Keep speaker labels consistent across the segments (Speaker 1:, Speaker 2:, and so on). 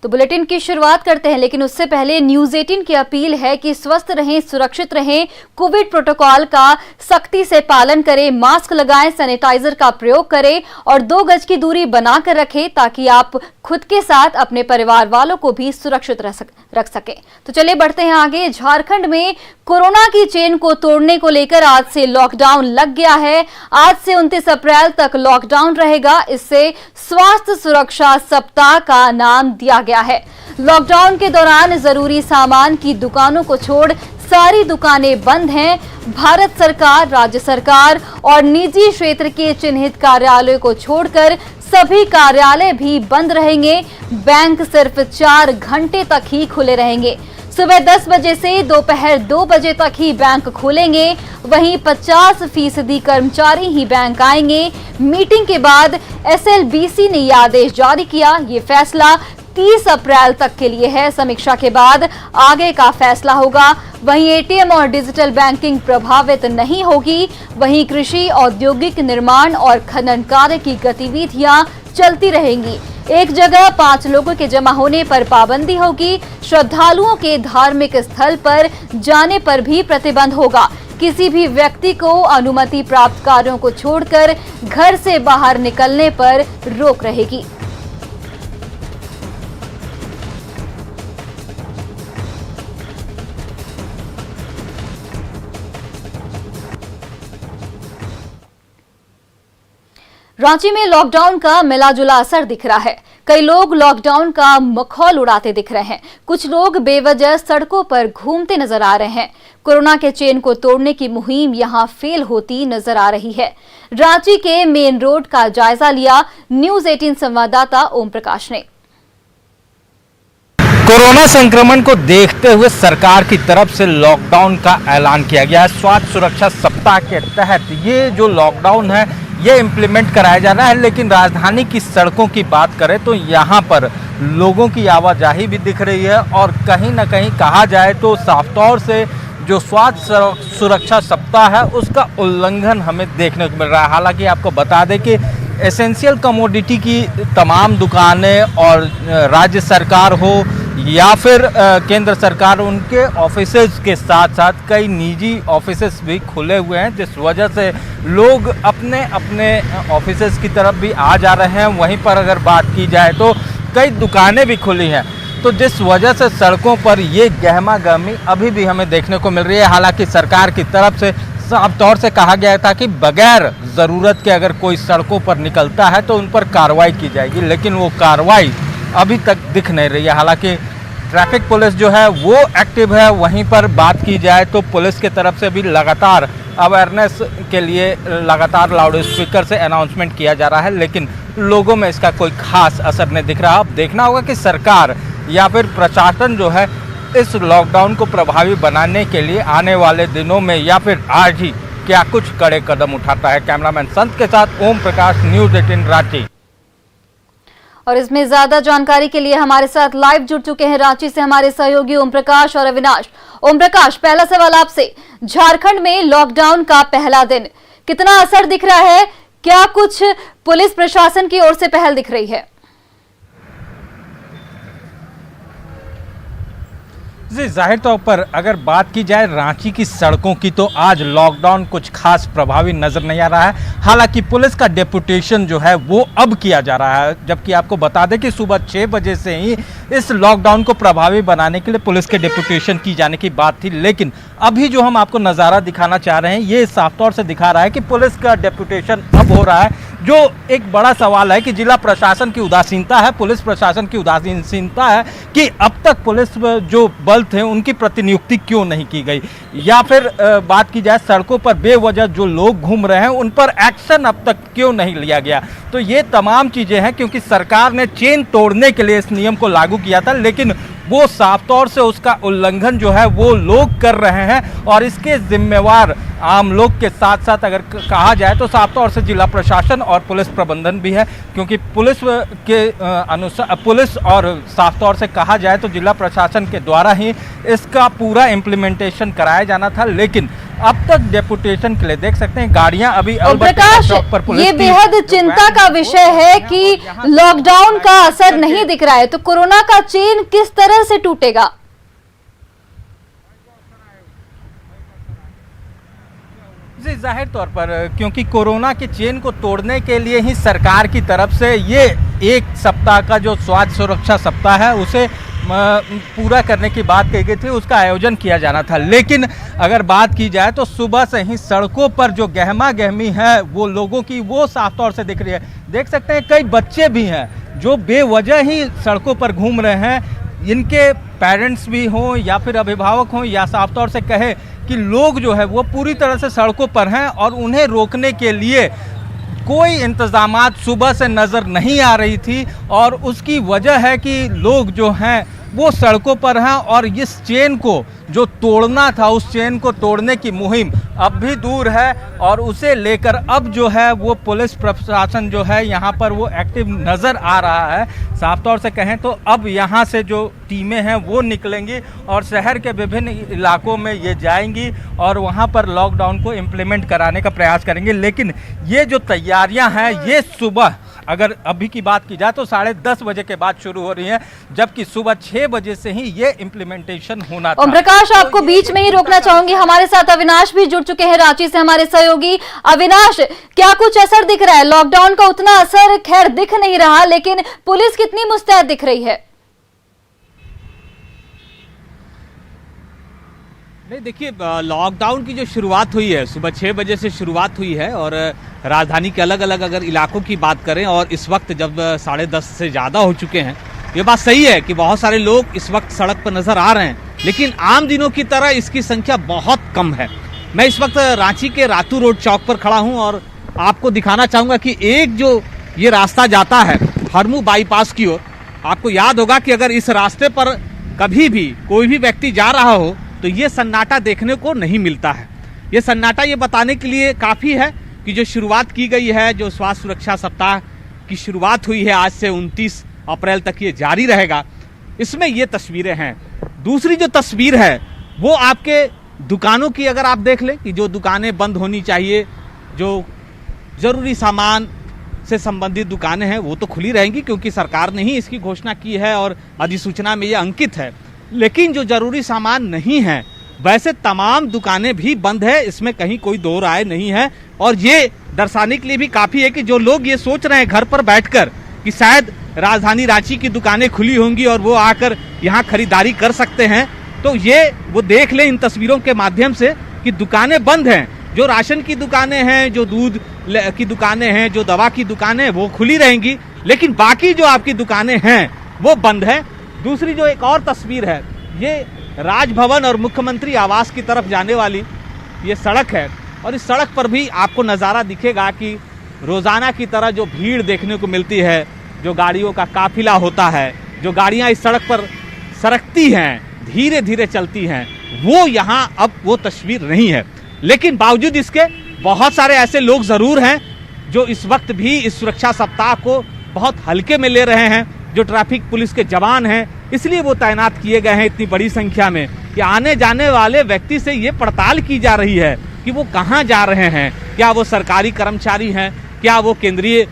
Speaker 1: तो बुलेटिन की शुरुआत करते हैं, लेकिन उससे पहले न्यूज 18 की अपील है कि स्वस्थ रहें, सुरक्षित रहें, कोविड प्रोटोकॉल का सख्ती से पालन करें, मास्क लगाएं, सैनिटाइजर का प्रयोग करें और 2 गज की दूरी बनाकर रखें ताकि आप खुद के साथ अपने परिवार वालों को भी सुरक्षित रख सकें। तो चलिए बढ़ते हैं आगे। झारखंड में कोरोना की चेन को तोड़ने को लेकर आज से लॉकडाउन लग गया है। आज से 29 अप्रैल तक लॉकडाउन रहेगा। इससे स्वास्थ्य सुरक्षा सप्ताह का नाम दिया गया है। लॉकडाउन के दौरान जरूरी सामान की दुकानों को छोड़ सारी दुकानें बंद हैं। भारत सरकार, राज्य सरकार और निजी क्षेत्र के चिन्हित कार्यालयों को छोड़कर सभी कार्यालय भी बंद रहेंगे। बैंक सिर्फ 4 घंटे तक ही खुले रहेंगे। सुबह 10 बजे से दोपहर 2 बजे तक ही बैंक खुलेंगे। वहीं 50% कर्मचारी ही बैंक आएंगे। मीटिंग के बाद SLBC ने यह आदेश जारी किया। ये फैसला 30 अप्रैल तक के लिए है। समीक्षा के बाद आगे का फैसला होगा। वहीं ATM और डिजिटल बैंकिंग प्रभावित नहीं होगी। वहीं कृषि, औद्योगिक, निर्माण और खनन कार्य की गतिविधियां चलती रहेंगी। एक जगह 5 लोगों के जमा होने पर पाबंदी होगी। श्रद्धालुओं के धार्मिक स्थल पर जाने पर भी प्रतिबंध होगा। किसी भी व्यक्ति को अनुमति प्राप्त कार्यों को छोड़कर घर से बाहर निकलने पर रोक रहेगी। रांची में लॉकडाउन का मिला-जुला असर दिख रहा है। कई लोग लॉकडाउन का मखौल उड़ाते दिख रहे हैं। कुछ लोग बेवजह सड़कों पर घूमते नजर आ रहे हैं। कोरोना के चेन को तोड़ने की मुहिम यहां फेल होती नजर आ रही है। रांची के मेन रोड का जायजा लिया न्यूज 18 संवाददाता ओम प्रकाश ने।
Speaker 2: कोरोना संक्रमण को देखते हुए सरकार की तरफ से लॉकडाउन का ऐलान किया गया है। स्वास्थ्य सुरक्षा सप्ताह के तहत ये जो लॉकडाउन है ये इम्प्लीमेंट कराया जा रहा है। लेकिन राजधानी की सड़कों की बात करें तो यहाँ पर लोगों की आवाजाही भी दिख रही है और कहीं ना कहीं कहा जाए तो साफ तौर से जो स्वास्थ्य सुरक्षा सप्ताह है उसका उल्लंघन हमें देखने को मिल रहा है। हालांकि आपको बता दें कि एसेंशियल कमोडिटी की तमाम दुकानें और राज्य सरकार हो या फिर केंद्र सरकार, उनके ऑफिसेज के साथ साथ कई निजी ऑफिसेज भी खुले हुए हैं, जिस वजह से लोग अपने अपने ऑफिसेज की तरफ भी आ जा रहे हैं। वहीं पर अगर बात की जाए तो कई दुकानें भी खुली हैं, तो जिस वजह से सड़कों पर ये गहमा गहमी अभी भी हमें देखने को मिल रही है। हालांकि सरकार की तरफ से साफ तौर से कहा गया था कि बगैर ज़रूरत के अगर कोई सड़कों पर निकलता है तो उन पर कार्रवाई की जाएगी, लेकिन वो कार्रवाई अभी तक दिख नहीं रही है। हालांकि ट्रैफिक पुलिस जो है वो एक्टिव है। वहीं पर बात की जाए तो पुलिस की तरफ से भी लगातार अवेयरनेस के लिए लगातार लाउड स्पीकर से अनाउंसमेंट किया जा रहा है, लेकिन लोगों में इसका कोई खास असर नहीं दिख रहा। अब देखना होगा कि सरकार या फिर प्रशासन जो है इस लॉकडाउन को प्रभावी बनाने के लिए आने वाले दिनों में या फिर आज ही क्या कुछ कड़े कदम उठाता है। कैमरामैन संत के साथ ओम प्रकाश, न्यूज 18 रांची।
Speaker 1: और इसमें ज्यादा जानकारी के लिए हमारे साथ लाइव जुड़ चुके हैं रांची से हमारे सहयोगी ओम प्रकाश और अविनाश। ओम प्रकाश, पहला सवाल आपसे, झारखंड में लॉकडाउन का पहला दिन कितना असर दिख रहा है? क्या कुछ पुलिस प्रशासन की ओर से पहल दिख रही है?
Speaker 2: जी, जाहिर तौर पर अगर बात की जाए रांची की सड़कों की तो आज लॉकडाउन कुछ खास प्रभावी नज़र नहीं आ रहा है। हालांकि पुलिस का डेपुटेशन जो है वो अब किया जा रहा है, जबकि आपको बता दें कि सुबह 6 बजे से ही इस लॉकडाउन को प्रभावी बनाने के लिए पुलिस के डेपुटेशन की जाने की बात थी। लेकिन अभी जो हम आपको नज़ारा दिखाना चाह रहे हैं ये साफ तौर से दिखा रहा है कि पुलिस का डेपुटेशन अब हो रहा है। जो एक बड़ा सवाल है कि जिला प्रशासन की उदासीनता है, पुलिस प्रशासन की उदासीनता है कि अब तक पुलिस जो बल थे उनकी प्रतिनियुक्ति क्यों नहीं की गई, या फिर बात की जाए सड़कों पर बेवजह जो लोग घूम रहे हैं उन पर एक्शन अब तक क्यों नहीं लिया गया। तो ये तमाम चीज़ें हैं क्योंकि सरकार ने चेन तोड़ने के लिए इस नियम को लागू किया था, लेकिन वो साफ तौर से उसका उल्लंघन जो है वो लोग कर रहे हैं और इसके जिम्मेवार आम लोग के साथ साथ अगर कहा जाए तो साफ तौर से जिला प्रशासन और पुलिस प्रबंधन भी है, क्योंकि पुलिस के अनुसार पुलिस और साफ तौर से कहा जाए तो जिला प्रशासन के द्वारा ही इसका पूरा इम्प्लीमेंटेशन कराया जाना था। लेकिन अब तक डेपुटेशन के लिए देख सकते हैं गाड़ियां अभी
Speaker 1: प्रकाश, ये बेहद चिंता का विषय है कि लॉकडाउन का असर नहीं दिख रहा है, तो कोरोना का चेन किस तरह से टूटेगा?
Speaker 2: जी, जाहिर तौर पर क्योंकि कोरोना के चेन को तोड़ने के लिए ही सरकार की तरफ से ये एक सप्ताह का जो स्वास्थ्य सुरक्षा सप्ताह है उसे पूरा करने की बात कही गई थी, उसका आयोजन किया जाना था। लेकिन अगर बात की जाए तो सुबह से ही सड़कों पर जो गहमा गहमी है वो लोगों की, वो साफ तौर से दिख रही है। देख सकते हैं कई बच्चे भी हैं जो बेवजह ही सड़कों पर घूम रहे हैं। इनके पेरेंट्स भी हों या फिर अभिभावक हों, या साफ तौर से कहे कि लोग जो है वो पूरी तरह से सड़कों पर हैं और उन्हें रोकने के लिए कोई इंतजामात सुबह से नज़र नहीं आ रही थी। और उसकी वजह है कि लोग जो हैं वो सड़कों पर हैं और इस चेन को जो तोड़ना था, उस चेन को तोड़ने की मुहिम अब भी दूर है। और उसे लेकर अब जो है वो पुलिस प्रशासन जो है यहाँ पर वो एक्टिव नज़र आ रहा है। साफ तौर से कहें तो अब यहाँ से जो टीमें हैं वो निकलेंगी और शहर के विभिन्न इलाकों में ये जाएंगी और वहाँ पर लॉकडाउन को इम्प्लीमेंट कराने का प्रयास करेंगे। लेकिन ये जो तैयारियाँ हैं ये सुबह, अगर अभी की बात की जाए तो 10:30 बजे के बाद शुरू हो रही है, जबकि सुबह 6 बजे से ही ये इम्प्लीमेंटेशन होना था।
Speaker 1: ओम प्रकाश, आपको बीच में ही रोकना चाहूंगी, हमारे साथ अविनाश भी जुड़ चुके हैं रांची से, हमारे सहयोगी। अविनाश, क्या कुछ असर दिख रहा है? लॉकडाउन का उतना असर खैर दिख नहीं रहा, लेकिन पुलिस कितनी मुस्तैद दिख रही है?
Speaker 3: नहीं, देखिए, लॉकडाउन की जो शुरुआत हुई है सुबह 6 बजे से शुरुआत हुई है और राजधानी के अलग अलग अगर इलाकों की बात करें और इस वक्त जब 10:30 से ज़्यादा हो चुके हैं, ये बात सही है कि बहुत सारे लोग इस वक्त सड़क पर नज़र आ रहे हैं, लेकिन आम दिनों की तरह इसकी संख्या बहुत कम है। मैं इस वक्त रांची के रातू रोड चौक पर खड़ा हूँ और आपको दिखाना चाहूँगा कि एक जो ये रास्ता जाता है हरमू बाईपास की ओर, आपको याद होगा कि अगर इस रास्ते पर कभी भी कोई भी व्यक्ति जा रहा हो तो ये सन्नाटा देखने को नहीं मिलता है। ये सन्नाटा ये बताने के लिए काफ़ी है कि जो शुरुआत की गई है, जो स्वास्थ्य सुरक्षा सप्ताह की शुरुआत हुई है आज से 29 अप्रैल तक ये जारी रहेगा, इसमें ये तस्वीरें हैं। दूसरी जो तस्वीर है वो आपके दुकानों की अगर आप देख लें कि जो दुकानें बंद होनी चाहिए, जो ज़रूरी सामान से संबंधित दुकानें हैं वो तो खुली रहेंगी क्योंकि सरकार ने ही इसकी घोषणा की है और अधिसूचना में ये अंकित है। लेकिन जो जरूरी सामान नहीं है वैसे तमाम दुकानें भी बंद है, इसमें कहीं कोई दो राय नहीं है। और ये दर्शाने के लिए भी काफ़ी है कि जो लोग ये सोच रहे हैं घर पर बैठकर कि शायद राजधानी रांची की दुकानें खुली होंगी और वो आकर यहाँ खरीदारी कर सकते हैं, तो ये वो देख लें इन तस्वीरों के माध्यम से कि दुकानें बंद हैं। जो राशन की दुकानें हैं, जो दूध की दुकानें हैं, जो दवा की दुकानें हैं वो खुली रहेंगी, लेकिन बाकी जो आपकी दुकानें हैं वो बंद है। दूसरी जो एक और तस्वीर है, ये राजभवन और मुख्यमंत्री आवास की तरफ जाने वाली ये सड़क है और इस सड़क पर भी आपको नज़ारा दिखेगा कि रोज़ाना की तरह जो भीड़ देखने को मिलती है, जो गाड़ियों का काफिला होता है, जो गाड़ियां इस सड़क पर सरकती हैं, धीरे धीरे चलती हैं, वो यहाँ अब वो तस्वीर नहीं है। लेकिन बावजूद इसके बहुत सारे ऐसे लोग ज़रूर हैं जो इस वक्त भी इस सुरक्षा सप्ताह को बहुत हल्के में ले रहे हैं। जो ट्रैफिक पुलिस के जवान हैं इसलिए वो तैनात किए गए हैं इतनी बड़ी संख्या में कि आने जाने वाले व्यक्ति से ये पड़ताल की जा रही है कि वो कहाँ जा रहे हैं, क्या वो सरकारी कर्मचारी हैं, क्या वो केंद्रीय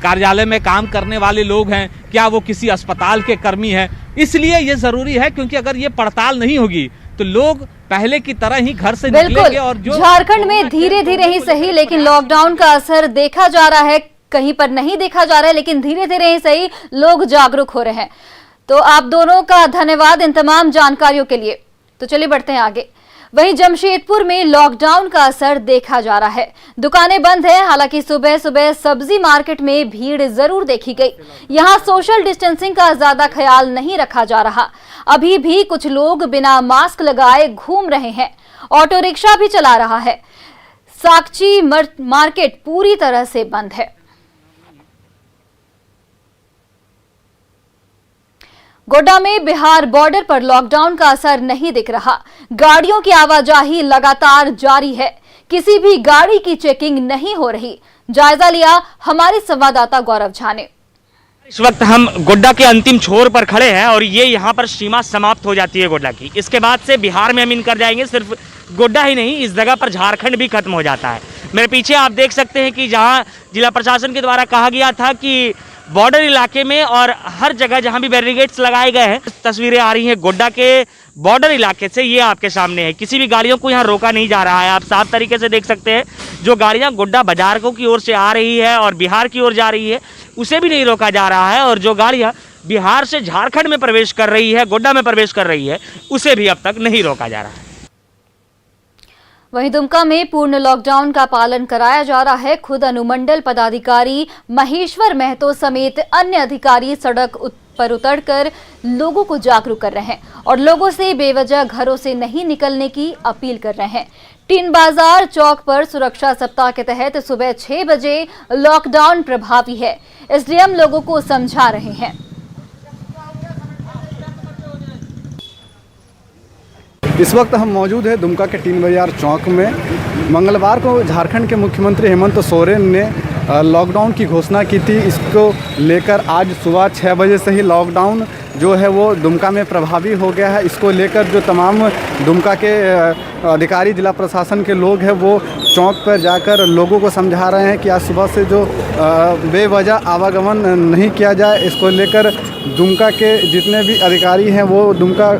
Speaker 3: कार्यालय में काम करने वाले लोग हैं, क्या वो किसी अस्पताल के कर्मी हैं। इसलिए ये ज़रूरी है क्योंकि अगर ये पड़ताल नहीं होगी तो लोग पहले की तरह ही घर से निकलेंगे। और जो
Speaker 1: झारखंड में धीरे धीरे ही सही लेकिन लॉकडाउन का असर देखा जा रहा है, कहीं पर नहीं देखा जा रहा है, लेकिन धीरे धीरे ही सही लोग जागरूक हो रहे हैं। तो आप दोनों का धन्यवाद इन तमाम जानकारियों के लिए। तो चलिए बढ़ते हैं आगे। वहीं जमशेदपुर में लॉकडाउन का असर देखा जा रहा है, दुकानें बंद हैं। हालांकि सुबह सुबह सब्जी मार्केट में भीड़ जरूर देखी गई। यहां सोशल डिस्टेंसिंग का ज्यादा ख्याल नहीं रखा जा रहा। अभी भी कुछ लोग बिना मास्क लगाए घूम रहे हैं। ऑटो रिक्शा भी चला रहा है। साकची मार्केट पूरी तरह से बंद है। गोड्डा में बिहार बॉर्डर पर लॉकडाउन का असर नहीं दिख रहा। गाड़ियों की आवाजाही लगातार जारी है, किसी भी गाड़ी की चेकिंग नहीं हो रही। जायजा लिया हमारे संवाददाता गौरव झा ने।
Speaker 4: इस वक्त हम गोड्डा के अंतिम छोर पर खड़े हैं और ये यहाँ पर सीमा समाप्त हो जाती है गोड्डा की। इसके बाद से बिहार में हम इन कर जाएंगे। सिर्फ गोड्डा ही नहीं, इस जगह पर झारखंड भी खत्म हो जाता है। मेरे पीछे आप देख सकते हैं कि जहां जिला प्रशासन के द्वारा कहा गया था कि बॉर्डर इलाके में और हर जगह जहां भी बैरिकेड्स लगाए गए हैं, तस्वीरें आ रही हैं गोड्डा के बॉर्डर इलाके से, ये आपके सामने है। किसी भी गाड़ियों को यहाँ रोका नहीं जा रहा है। आप साफ तरीके से देख सकते हैं, जो गाड़ियाँ गोड्डा बाजार की ओर से आ रही है और बिहार की ओर जा रही है, उसे भी नहीं रोका जा रहा है, और जो गाड़ियाँ बिहार से झारखंड में प्रवेश कर रही है, गोड्डा में प्रवेश कर रही है, उसे भी अब तक नहीं रोका जा रहा है।
Speaker 1: वहीं दुमका में पूर्ण लॉकडाउन का पालन कराया जा रहा है। खुद अनुमंडल पदाधिकारी महेश्वर महतो समेत अन्य अधिकारी सड़क पर उतरकर लोगों को जागरूक कर रहे हैं और लोगों से बेवजह घरों से नहीं निकलने की अपील कर रहे हैं। टीन बाजार चौक पर सुरक्षा सप्ताह के तहत सुबह 6 बजे लॉकडाउन प्रभावी है। एसडीएम लोगों को समझा रहे हैं।
Speaker 5: इस वक्त हम मौजूद हैं दुमका के टीन बाजार चौक में। मंगलवार को झारखंड के मुख्यमंत्री हेमंत सोरेन ने लॉकडाउन की घोषणा की थी। इसको लेकर आज सुबह 6 बजे से ही लॉकडाउन जो है वो दुमका में प्रभावी हो गया है। इसको लेकर जो तमाम दुमका के अधिकारी, जिला प्रशासन के लोग हैं, वो चौक पर जाकर लोगों को समझा रहे हैं कि आज सुबह से जो बेवजह आवागमन नहीं किया जाए। इसको लेकर दुमका के जितने भी अधिकारी हैं वो दुमका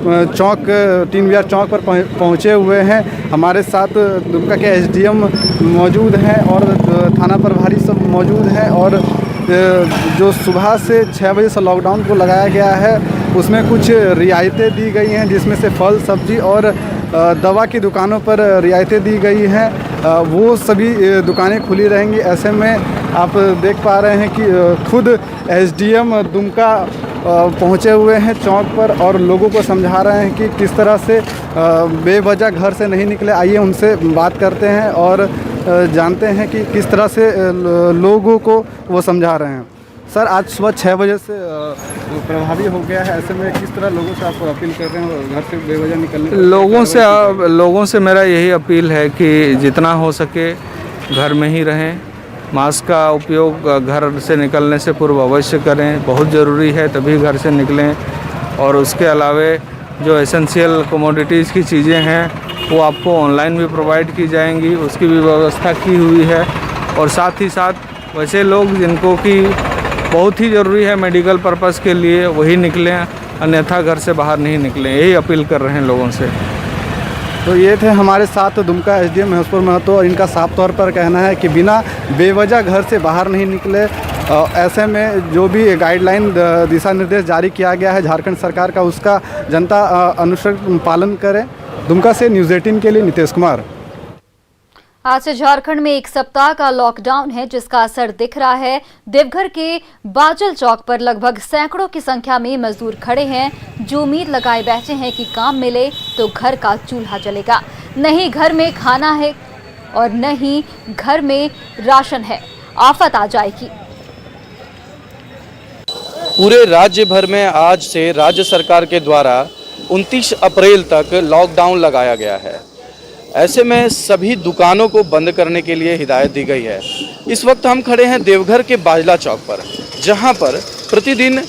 Speaker 5: चौक, टीन बाजार चौक पर पहुँचे हुए हैं। हमारे साथ दुमका के एसडीएम मौजूद हैं और थाना प्रभारी सब मौजूद हैं। और जो सुबह से 6 बजे से लॉकडाउन को लगाया गया है उसमें कुछ रियायतें दी गई हैं, जिसमें से फल, सब्जी और दवा की दुकानों पर रियायतें दी गई हैं। वो सभी दुकानें खुली रहेंगी। ऐसे में आप देख पा रहे हैं कि खुद एसडीएम दुमका पहुँचे हुए हैं चौक पर और लोगों को समझा रहे हैं कि किस तरह से बेवजह घर से नहीं निकले। आइए उनसे बात करते हैं और जानते हैं कि किस तरह से लोगों को वो समझा रहे हैं। सर, आज सुबह 6 बजे से प्रभावी हो गया है। ऐसे में किस तरह लोगों से आप अपील कर रहे हैं घर से बेवजह निकलने?
Speaker 6: लोगों से मेरा यही अपील है कि जितना हो सके घर में ही रहें। मास्क का उपयोग घर से निकलने से पूर्व अवश्य करें, बहुत ज़रूरी है तभी घर से निकलें। और उसके अलावे जो एसेंशियल कमोडिटीज़ की चीज़ें हैं वो आपको ऑनलाइन भी प्रोवाइड की जाएंगी, उसकी भी व्यवस्था की हुई है। और साथ ही साथ वैसे लोग जिनको कि बहुत ही ज़रूरी है मेडिकल पर्पज़ के लिए, वही निकलें, अन्यथा घर से बाहर नहीं निकलें। यही अपील कर रहे हैं लोगों से।
Speaker 5: तो ये थे हमारे साथ दुमका एसडीएम महेश्वर महतो और इनका साफ तौर पर कहना है कि बिना बेवजह घर से बाहर नहीं निकले। ऐसे में जो भी गाइडलाइन, दिशा निर्देश जारी किया गया है झारखंड सरकार का, उसका जनता अनुसरण पालन करे। दुमका से न्यूज़ 18 के लिए नितेश कुमार।
Speaker 1: आज से झारखंड में 1 सप्ताह का लॉकडाउन है, जिसका असर दिख रहा है। देवघर के बाजल चौक पर लगभग सैकड़ों की संख्या में मजदूर खड़े हैं, जो उम्मीद लगाए बैठे हैं कि काम मिले तो घर का चूल्हा जलेगा। नहीं घर में खाना है और न ही घर में राशन है, आफत आ जाएगी।
Speaker 7: पूरे राज्य भर में आज से राज्य सरकार के द्वारा 29 अप्रैल तक लॉकडाउन लगाया गया है। ऐसे में सभी दुकानों को बंद करने के लिए हिदायत दी गई है। इस वक्त हम खड़े हैं देवघर के बाजला चौक पर, जहां पर प्रतिदिन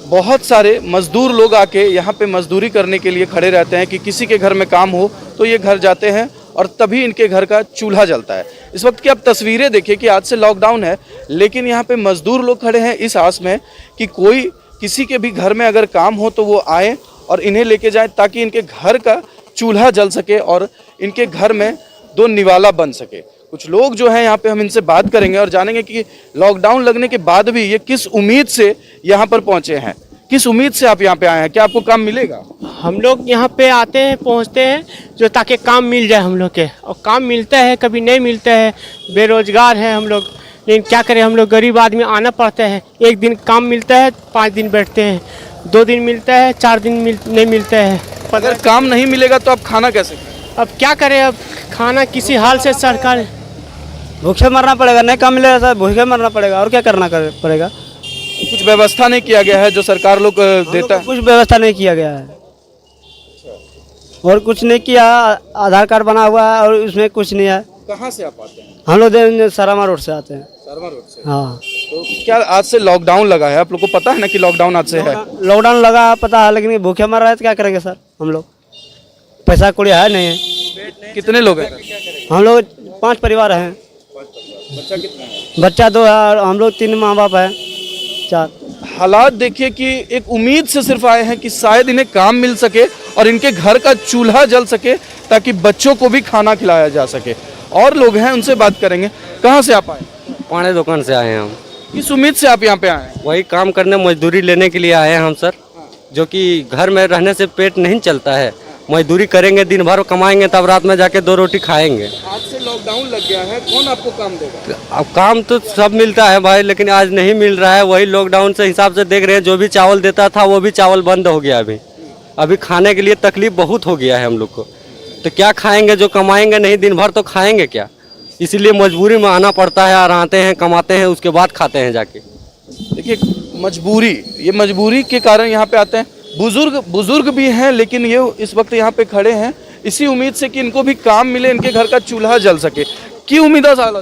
Speaker 7: बहुत सारे मजदूर लोग आके यहाँ पे मजदूरी करने के लिए खड़े रहते हैं कि किसी के घर में काम हो तो ये घर जाते हैं और तभी इनके घर का चूल्हा जलता है। इस वक्त की आप तस्वीरें देखिए कि आज से लॉकडाउन है, लेकिन यहाँ पे मजदूर लोग खड़े हैं इस आस में कि कोई किसी के भी घर में अगर काम हो तो वो आए और इन्हें लेके जाएं, ताकि इनके घर का चूल्हा जल सके और इनके घर में 2 निवाला बन सके। कुछ लोग जो हैं यहाँ पे हम इनसे बात करेंगे और जानेंगे कि लॉकडाउन लगने के बाद भी ये किस उम्मीद से यहाँ पर पहुँचे हैं। किस उम्मीद से आप यहाँ पे आए हैं? क्या आपको काम मिलेगा?
Speaker 8: हम लोग यहाँ पे आते हैं, पहुँचते हैं जो ताकि काम मिल जाए हम लोग के, और काम मिलता है, कभी नहीं मिलता है। बेरोजगार हैं हम लोग, लेकिन क्या करें, हम लोग गरीब आदमी, आना पड़ता है। एक दिन काम मिलता है, 5 दिन बैठते हैं, 2 दिन मिलता है, 4 दिन नहीं मिलता है।
Speaker 7: अगर काम नहीं मिलेगा तो आप खाना कैसे खाएं?
Speaker 8: अब क्या करें, अब खाना किसी हाल से सरकार,
Speaker 9: भूखे मरना पड़ेगा, नहीं काम मिलेगा सर, भूखे मरना पड़ेगा, और क्या करना पड़ेगा।
Speaker 7: कुछ व्यवस्था नहीं किया गया है जो सरकार लोग देता है?
Speaker 9: कुछ व्यवस्था नहीं किया गया है और कुछ नहीं किया। आधार कार्ड बना हुआ है और उसमें कुछ नहीं है।
Speaker 7: कहाँ से आप आते हैं?
Speaker 9: हम लोग सरामा रोड से आते हैं।
Speaker 7: सरमा रोड से?
Speaker 9: हाँ।
Speaker 7: तो क्या आज से लॉकडाउन लगा है? आप लोग को पता है ना कि लॉकडाउन आज से है?
Speaker 9: लॉकडाउन लगा पता है, लेकिन भूखे मर रहे हैं तो क्या करेंगे सर हम लोग। पैसा कौड़ी है नहीं है।
Speaker 7: कितने लोग हैं?
Speaker 9: हम लोग 5 परिवार हैं।
Speaker 7: बच्चा कितना है?
Speaker 9: बच्चा 2 है और हम लोग 3 माँ बाप हैं, 4।
Speaker 7: हालात देखिए कि एक उम्मीद से सिर्फ आए हैं कि शायद इन्हें काम मिल सके और इनके घर का चूल्हा जल सके ताकि बच्चों को भी खाना खिलाया जा सके। और लोग हैं, उनसे बात करेंगे। कहाँ से आप आए?
Speaker 10: पाने दुकान से आए हैं हम।
Speaker 7: किस उम्मीद से आप यहाँ पे आए हैं?
Speaker 10: वही काम करने, मजदूरी लेने के लिए आए हैं हम सर, जो कि घर में रहने से पेट नहीं चलता है। मजदूरी करेंगे, दिन भर कमाएंगे, तब रात में जाके 2 रोटी खाएंगे।
Speaker 7: आज से लॉकडाउन लग गया है, कौन आपको काम देगा?
Speaker 10: अब काम तो सब मिलता है भाई, लेकिन आज नहीं मिल रहा है। वही लॉकडाउन से हिसाब से देख रहे हैं, जो भी चावल देता था वो भी चावल बंद हो गया। अभी खाने के लिए तकलीफ बहुत हो गया है हम लोग को। तो क्या खाएंगे, जो कमाएंगे नहीं दिन भर तो खाएंगे क्या? इसीलिए मजबूरी में आना पड़ता है और आते हैं, कमाते हैं, उसके बाद खाते हैं जाके।
Speaker 7: देखिए मजबूरी, ये मजबूरी के कारण यहाँ पे आते हैं। बुजुर्ग भी हैं, लेकिन ये इस वक्त यहाँ पे खड़े हैं इसी उम्मीद से कि इनको भी काम मिले, इनके घर का चूल्हा जल सके। की उम्मीद है साला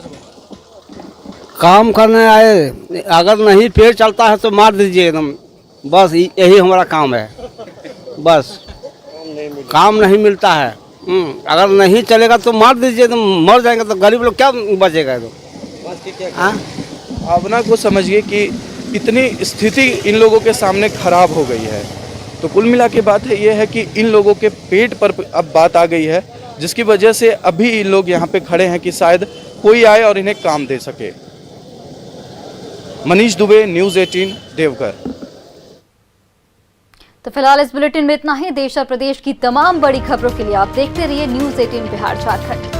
Speaker 9: काम करने आए, अगर नहीं पेट चलता है तो मार दीजिए एकदम, बस यही हमारा काम है। बस काम नहीं मिलता है, अगर नहीं चलेगा तो मार दीजिए, तो मर जाएंगे तो गरीब लोग क्या बचेगा?
Speaker 7: भावना को समझिए कि इतनी स्थिति इन लोगों के सामने खराब हो गई है। तो कुल मिला के बात है ये है कि इन लोगों के पेट पर अब बात आ गई है, जिसकी वजह से अभी इन लोग यहाँ पे खड़े हैं कि शायद कोई आए और इन्हें काम दे सके। मनीष दुबे, न्यूज़ 18, देवघर।
Speaker 1: तो फिलहाल इस बुलेटिन में इतना ही। देश और प्रदेश की तमाम बड़ी खबरों के लिए आप देखते रहिए न्यूज़ 18 बिहार झारखंड।